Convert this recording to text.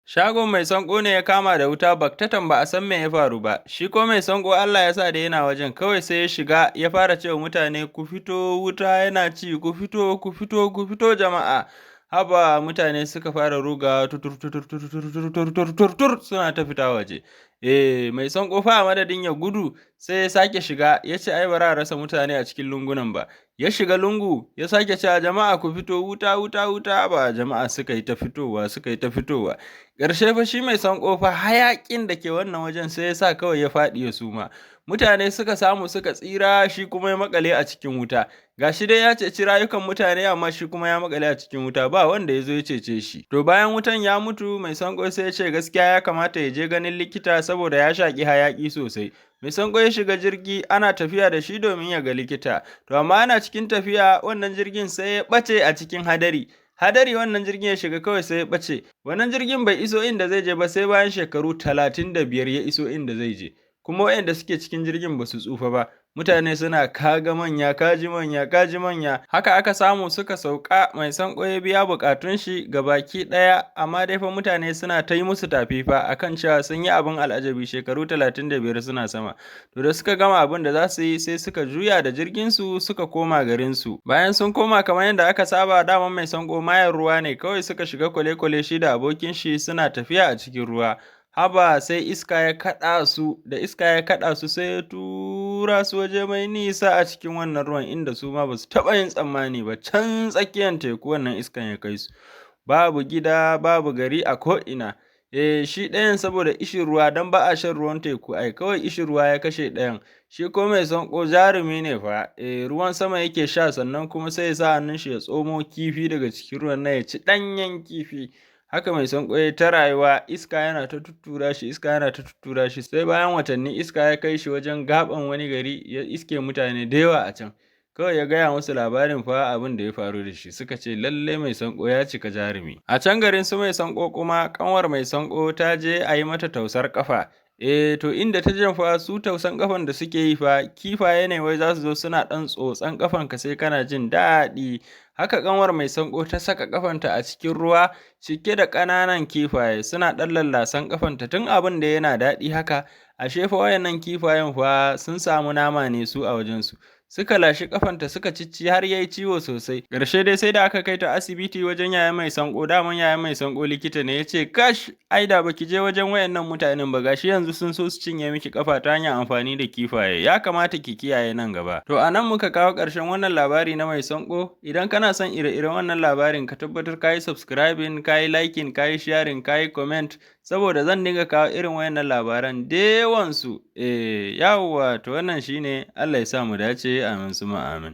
Shagon mai sanko ne ya kama da wuta baktatan ba a san me ya faru ba, shi ko mai sanko Allah ya sa da yana wajen kawai sai ya shiga ya fara cewa mutane ku fito wuta yana ci ku fito ku fito ku fito jama'a. Haba mutane suka fara ruga tutur tutur tutur tutur tutur tutur suna ta fita waje. Mai sanko fa a madadin ya gudu sai ya sake shiga ya ce ai bara a rasa mutane a cikin lungunan ba. Ya shiga lungu ya sake cewa jama'a ku fito wuta wuta wuta ba jama'a suka yi ta fitowa suka yi ta fitowa. Ƙarshe fa shi mai sanƙo fa hayaƙin da ke wannan wajen sai ya sa kawai ya faɗi ya suma. Mutane suka samu suka tsira shi kuma ya maƙale a cikin wuta. Ga shi dai ya ceci rayukan mutane amma shi kuma ya maƙale a cikin wuta ba wanda ya zo ya cece shi. To bayan wutan ya mutu mai sanƙo sai ya ce gaskiya ya kamata ya je ganin likita saboda ya shaƙi hayaƙi sosai. Mai sanƙo ya shiga jirgi ana tafiya da shi domin ya ga likita. To amma ana cikin tafiya wannan jirgin sai ya ɓace a cikin hadari. Hadari wannan jirgin ya shiga kawai sai ya ɓace. Wannan jirgin bai iso inda zai je ba sai bayan shekaru 35 ya iso inda zai je. Kuma waɗanda suke cikin jirgin ba su tsufa ba. Mutane suna kaga manya, kaji manya, kaji manya. Haka aka samu suka sauka mai sanƙo ya biya buƙatun shi ga baki ɗaya amma dai fa mutane suna ta yi musu tafi fa akan cewa sun yi abin al'ajabi shekaru 35 suna sama. To da suka gama abin da za su yi sai suka juya da jirgin su suka koma garin su. Bayan sun koma kamar yadda aka saba daman mai sanƙo mayan ruwa ne kawai suka shiga kwale-kwale shi da abokin shi suna tafiya a cikin ruwa. Haba sai iska ya kaɗa su, da iska ya kaɗa su sai ya tura su waje mai nisa a cikin wannan ruwan inda su ma ba su taɓa yin tsammani ba can tsakiyar teku wannan iskan ya kai su. Babu gida, babu gari a ko'ina. Shi ɗayan saboda ishin ruwa don ba a shan ruwan teku ai kawai ishin ruwa ya kashe ɗayan. Shi ko mai sanƙo jarumi ne fa, ruwan sama yake sha sannan kuma sai ya sa hannun shi ya tsomo kifi daga cikin ruwan nan ya ci ɗanyen kifi. Haka mai sanƙo ya ta rayuwa iska yana ta tuttura shi iska yana ta tuttura shi sai bayan watanni iska ya kai shi wajen gaɓan wani gari ya iske mutane da yawa a can. Kawai ya gaya musu labarin fa abin da ya faru da shi suka ce lalle mai sanƙo ya cika jarumi. A can garin su mai sanƙo kuma ƙanwar mai sanƙo ta je a yi mata tausar ƙafa. To inda ta je fa su tausan ƙafan da suke yi fa kifaye ne wai za su zo suna ɗan tsotsan ƙafanka sai kana jin daɗi. Haka ƙanwar mai sanƙo ta saka ƙafanta a cikin ruwa cike da ƙananan kifaye suna ɗan lallasan ƙafanta tun abin da yana daɗi haka. Ashe fa wayannan kifayen fa sun samu nama ne su a wajensu. Suka lashi ƙafanta suka cicci har yayi ciwo sosai. Ƙarshe dai sai da aka kai ta asibiti wajen yaya mai sanƙo daman yaya mai sanƙo likita ne ya ce kash ai da baki je wajen wayannan mutanen ba gashi yanzu sun so su cinye miki ƙafa ta hanyar amfani da kifaye ya kamata ki kiyaye nan gaba. To a nan muka kawo ƙarshen wannan labari na mai sanƙo idan kana son ire-iren wannan labarin ka tabbatar ka yi subscribing ka yi liking ka yi sharing ka yi comment saboda zan dinga kawo irin wayannan labaran da yawansu. Yawwa to wannan shine Allah ya sa mu dace amin suma amin.